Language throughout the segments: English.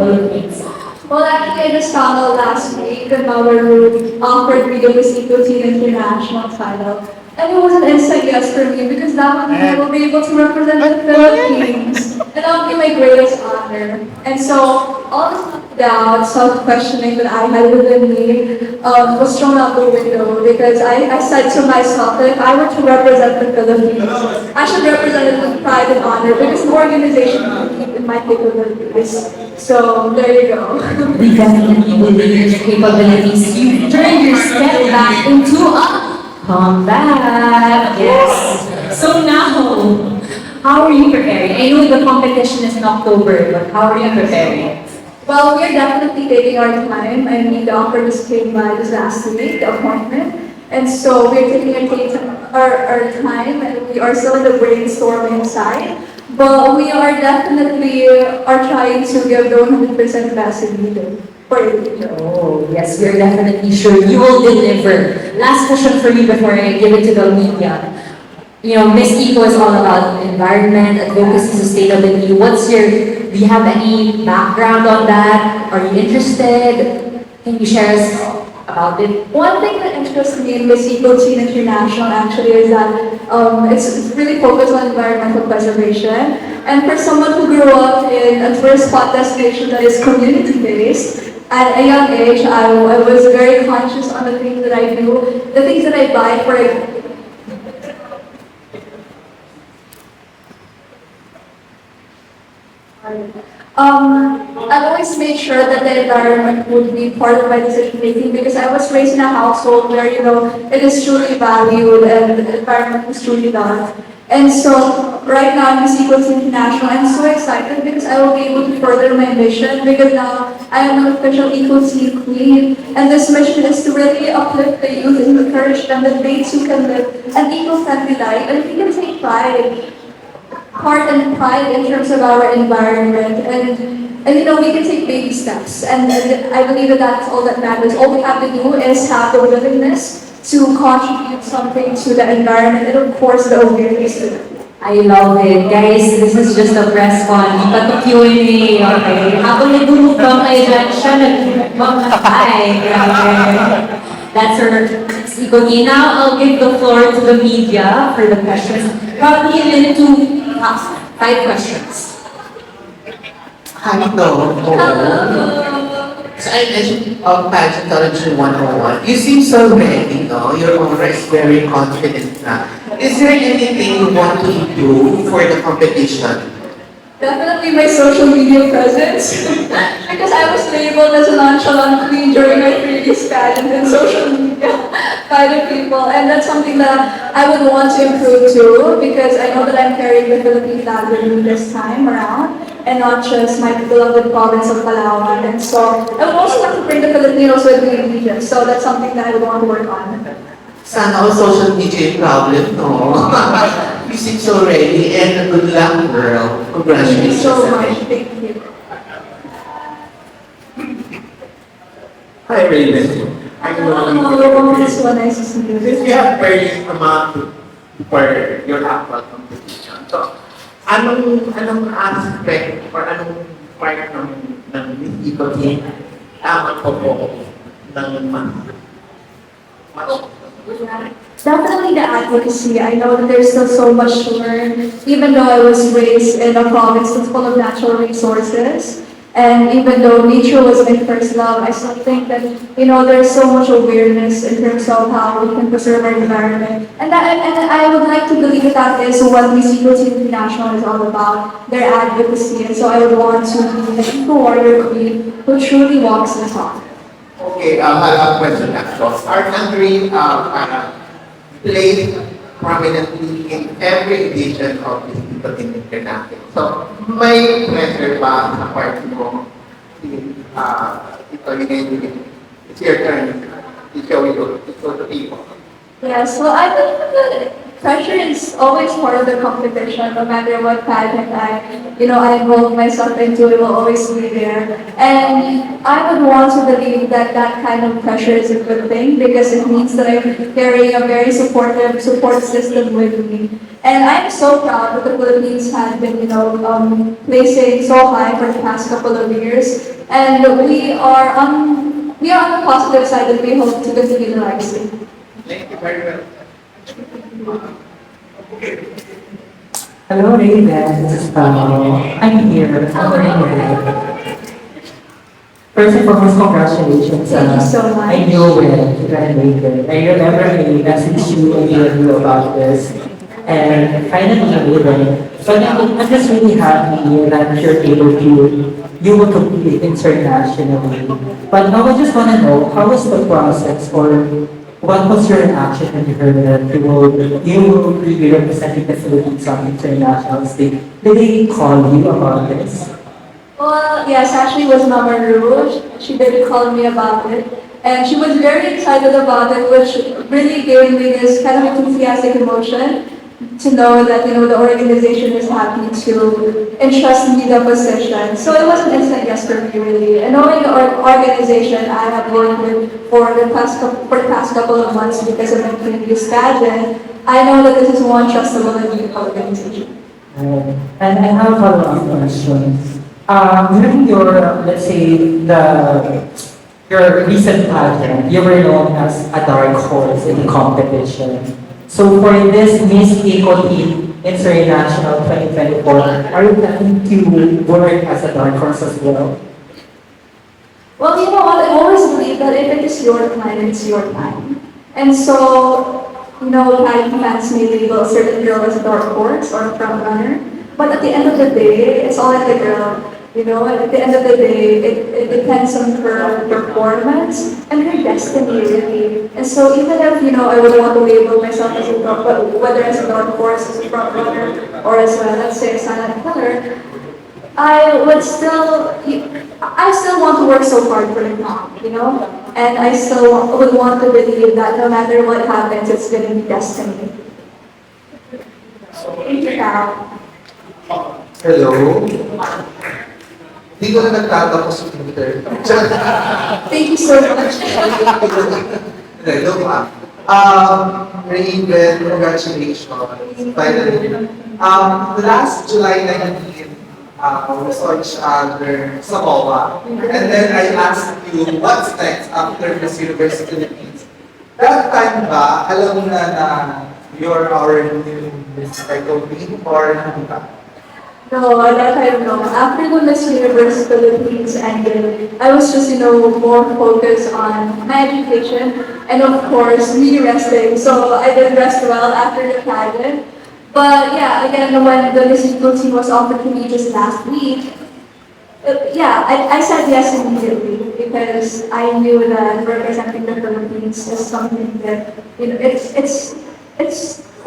Philippines? Well, actually, I just found out last week that our offered me the Miss Eco Teen International title. And it was an instant yes for me because that one I will be able to represent the Philippines. And that would be my greatest honor. And so all the doubt, self-questioning that I had within me was thrown out the window because I said to myself that if I were to represent the Philippines, I should represent it with pride and honor because the organization can keep in my capabilities. So there you go. We definitely believe in your capabilities. You turned your step back into a comeback. Yes. So now, how are you preparing? I know the competition is in October, but how are you preparing? Well, we're definitely taking our time. I mean, the offer just came by this last week, the appointment. And so we're taking our time and we are still in the brainstorming side. But we are definitely are trying to give the 100% best in needed for it. Oh, yes, we're definitely sure you will deliver. Last question for you before I give it to the media. You know, Miss Eco is all about environment, advocacy, sustainability. Do you have any background on that? Are you interested? Can you share us about it? One thing that interests me in Miss Eco Teen International actually is that it's really focused on environmental preservation. And for someone who grew up in a tourist spot destination that is community-based, at a young age, I was very conscious on the things that I do, the things that I buy for I've always made sure that the environment would be part of my decision making because I was raised in a household where, it is truly valued and the environment is truly loved. And so, right now I'm Miss Eco Teen International. I'm so excited because I will be able to further my mission because now I am an official Eco Teen Queen. And this mission is to really uplift the youth and encourage them that they too can live an eco-friendly life and we can take pride in terms of our environment and we can take baby steps and I believe that that's all that matters. All we have to do is have the willingness to contribute something to the environment and of course the awareness to it. I love it. Guys, this is just a press con. Di pa to Q&A, okay? Habang nagmumukbang kayo dyan, siya nagmumukbang. Hi, grabe. That's her Ecotine. Now, I'll give the floor to the media for the questions. Probably limit to 5 questions. Hello. So I mentioned Pageantology 101. You seem so ready, no? Your aura is very confident na. Is there anything you want to do for the competition? Definitely my social media presence because I was labeled as a nonchalant queen during my previous pageant in social media by the people and that's something that I would want to improve too because I know that I'm carrying the Philippine flag with me this time around and not just my beloved province of Palawan and so I would also like to bring the Filipinos with me in Egypt so that's something that I would want to work on. Sana all social media problem, no? You seem so ready and good luck, girl. Thank you Congratulations. so much. Thank you. Hi, Raven. I'm Hello, it's so nice to see you. Since you have barely come out for your actual competition, so anong aspect or anong part ng Eco Teen tama po ng Definitely the advocacy. I know that there's still so much to learn, even though I was raised in a province that's full of natural resources. And even though nature was my first love, I still think that, there's so much awareness in terms of how we can preserve our environment. And I would like to believe that that is what Miss Eco Teen International is all about, their advocacy. And so I would want to be the eco warrior queen who truly walks the talk. Okay, I have a question actually. Our country plays prominently in every edition of the Eco Teen International. So, may pressure ba sa part mo? It's your turn to show to people. Yes, well, I believe that pressure is always part of the competition, no matter what pageant I involve myself into, it will always be there. And I would want to believe that that kind of pressure is a good thing because it means that I'm carrying a very supportive support system with me. And I'm so proud that the Philippines has been, placing so high for the past couple of years. And we are on the positive side that we hope to continue the legacy. Thank you very well. Hello, Raven. This is Pao. I'm here. First and foremost, congratulations. Thank you so much. I knew it when Raven. I remember I messaged you and told you about this. And finally, Raven. But I'm just really happy that you're able to, you will compete internationally. But now I just want to know, how was the process or what was your reaction when you heard that you will be representing the Philippines on international stage? Did they call you about this? Well, yes, actually it was Mama Rouge. She did call me about it. And she was very excited about it, which really gave me this kind of enthusiastic emotion to know that, the organization is happy to entrust me the position. So it was an instant yes for me, really. And knowing the organization I have worked with for the past couple of months because of my previous pageant, I know that this is one trustable and unique organization. And I have a follow-up question. During your, let's say, your recent pageant, you were known as a dark horse in the competition. So for this Miss Equity International 2024, are you planning to work as a dark horse as well? Well, you know what? I always believe that if it is your time, it's your time. And so, pageant fans may label a certain girl as a dark horse or a front runner, but at the end of the day, it's all in the girl. At the end of the day, it depends on her performance and her destiny, really. And so even if, I would want to label myself as a dark, whether as a dark horse, as a front runner, or as a, let's say, a silent killer, I still want to work so hard for the crown, And I still would want to believe that no matter what happens, it's going to be destiny. Thank you, Carol. Hello? Hindi ko na nagtatapos sa Twitter. Thank you so much. Hindi, look up. Raven, congratulations. Finally. Last July 19, we saw each other sa MOA. And then I asked you, what's next after Miss Universe Philippines? That time ba, alam mo na you're our new Miss Echo Queen or hindi ba? No, at that time, no. After the Miss Universe Philippines ended, I was just, more focused on my education and, of course, me resting. So I did rest well after the pageant. But yeah, again, when the Miss Philippines was offered to me just last week, I said yes immediately because I knew that representing the Philippines is something that, it's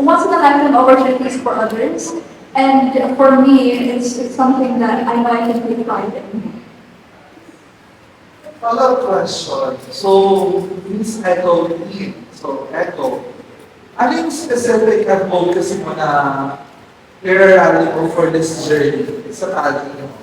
once in a lifetime opportunities for others. And for me, it's something that I know I can take pride in. Follow-up question. So, Miss Echo Queen, so Echo, ano yung specific na focus mo na literally mo for this journey sa pageant?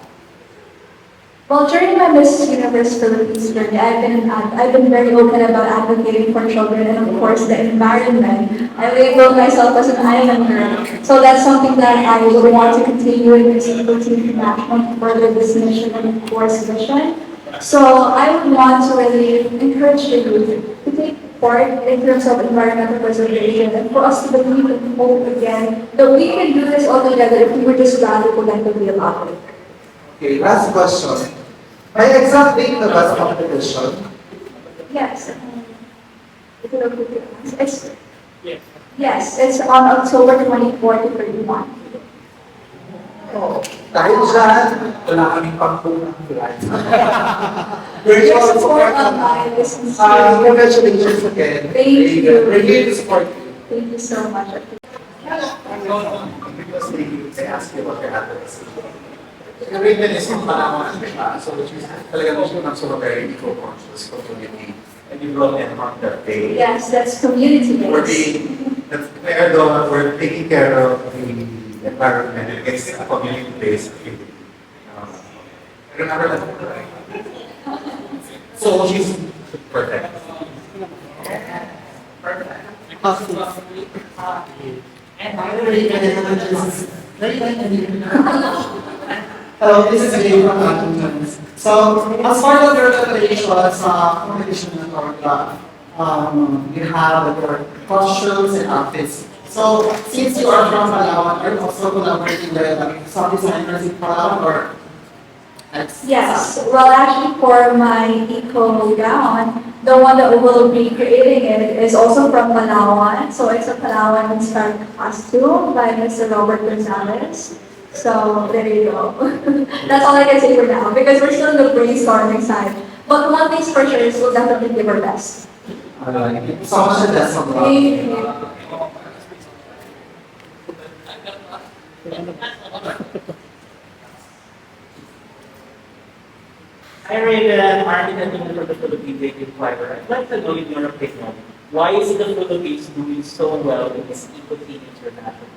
Well, during my Miss Universe Philippines journey, I've been very open about advocating for children and of course the environment. I label myself as an island girl, so that's something that I would want to continue in Miss Philippines International to further this mission and of course vision. So I would want to really encourage the youth to take part in terms of environmental preservation and for us to believe and hope again that we can do this all together if we were just rally collectively about it. Okay, last question. May exact date na ba sa competition? Yes. Is it okay to ask? Yes, it's on October 24 to 31. Oh, dahil dyan, wala kaming pangpunang plan. Yes, for online, this is Congratulations again. Thank you. We're here to support you. Thank you so much. Because they ask you about your advocacy. Raven is yung panahon so which is talagang gusto ng sort of very eco-conscious community and you brought them on that day. Yes, that's community We're based. being that's where we're taking care of the environment. It's a community-based activity. Remember that, right? So she's perfect. And by the way, Hello, this is Dave from Athens. So, as part of your preparations, competition or you have your costumes and outfits. So, since you are from Palawan, are you also collaborating with some designers in Palawan or? Yes, well, actually, for my eco gown, the one that will be creating it is also from Palawan. So it's a Palawan-inspired costume by Mr. Robert Gonzalez. So there you go. That's all I can say for now because we're still in the brainstorming side. But one thing's for sure is we'll definitely give our best. So much the best of luck. Thank you. Hi, Raven. Armin Antonio from the Philippine Radio Fiber. I'd like to know in your opinion, why is the Philippines doing so well in this eco-team international?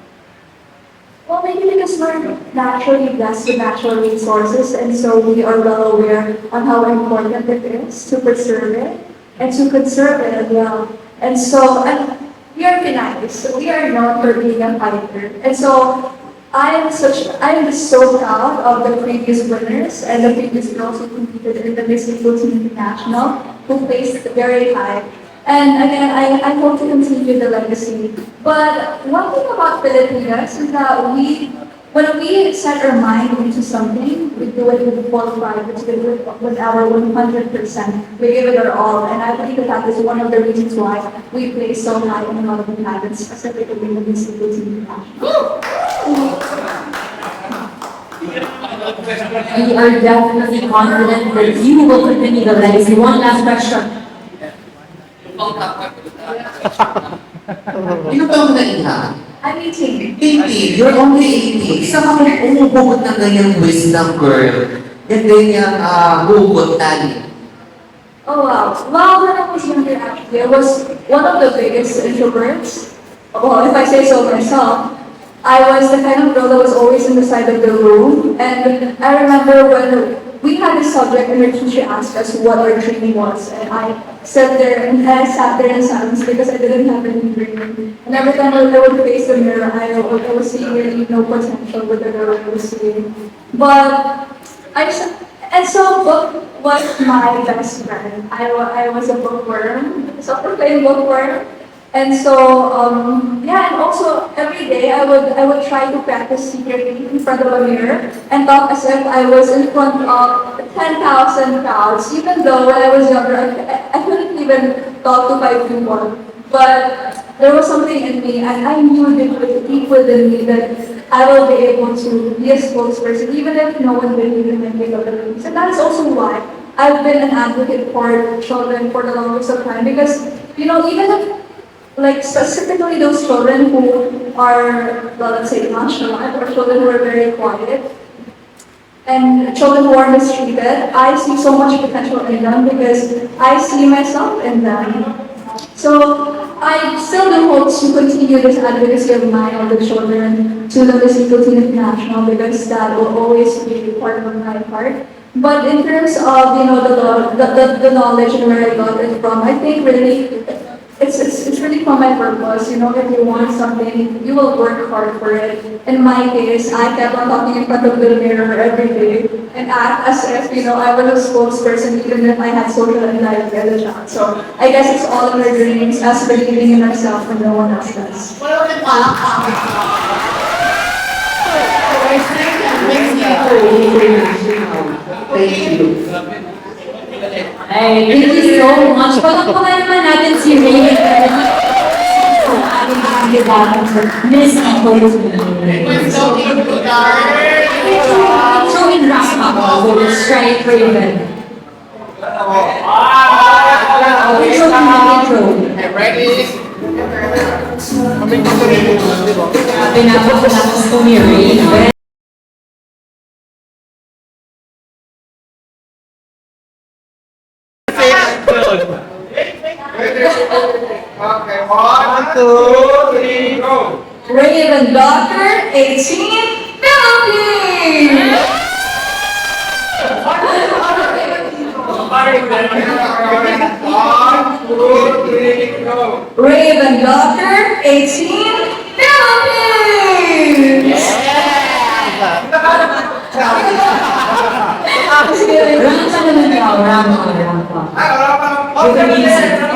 Well, maybe because we're naturally blessed with natural resources, and so we are well aware on how important it is to preserve it and to conserve it as well. And so, and we are Pinoy, so we are known for being a fighter. And so, I am just so proud of the previous winners and the previous girls who competed in the Miss Eco Team International, who placed very high. And again, I hope to continue the legacy. But one thing about Filipinas is that when we set our mind into something, we do it with full pride, with our 100%. We give it our all. And I believe that is one of the reasons why we play so high in a lot of the talents, specifically in the Miss Eco Team International. We are definitely confident that you will continue the legacy. One last question. Ilang taon na iha? I'm 18. 80. You're only 80. Isa ka rin umubugot ng ganyang wisdom, girl. Yung ganyang hugot tali. Oh wow. Well, when I was younger, actually, I was one of the biggest introverts. Well, if I say so myself. I was the kind of girl that was always in the side of the room. And I remember when we had a subject and the teacher asked us what our dream was. And I sat there and I sat there in silence because I didn't have any dream. And every time I would face the mirror, I was seeing really no potential with the girl I was seeing. But and so book was my best friend. I was a bookworm, self-proclaimed bookworm. And so, yeah, and also every day I would try to practice secretly in front of a mirror and talk as if I was in front of 10,000 crowds. Even though when I was younger, I couldn't even talk to 5 people. But there was something in me, and I knew deep within me that I will be able to be a spokesperson, even if no one believed in my capabilities. And that is also why I've been an advocate for children for the longest of time. Because, you know, even if like specifically those children who are, well, let's say, nonchalant, or children who are very quiet, and children who are mistreated, I see so much potential in them because I see myself in them. So I still do hope to continue this advocacy of mine on the children to the Miss Eco Team International because that will always be part of my heart. But in terms of, you know, the knowledge and where I got it from, I think really it's really for my purpose. You know, if you want something, you will work hard for it. In my case, I kept on talking in front of the mirror every day and act as if, you know, I was a spokesperson even if I had social anxiety as a child. So I guess it's all in our dreams, us believing in ourselves when no one else does. Thank you. Ay, thank you so much. Palakpakan naman natin si Raven. Ating kandidato sa Miss Eco Team. So in wrap up, we'll strike Raven. Intro to the intro. Ready? Pinapakalakas ko ni Raven. Okay, 1, 2, 3, go! Raven Doctor, 18, Philippines! One, two, three, go! Raven Doctor, 18, Philippines! Round pa naman daw, round pa. Ay, wala pa. With the music.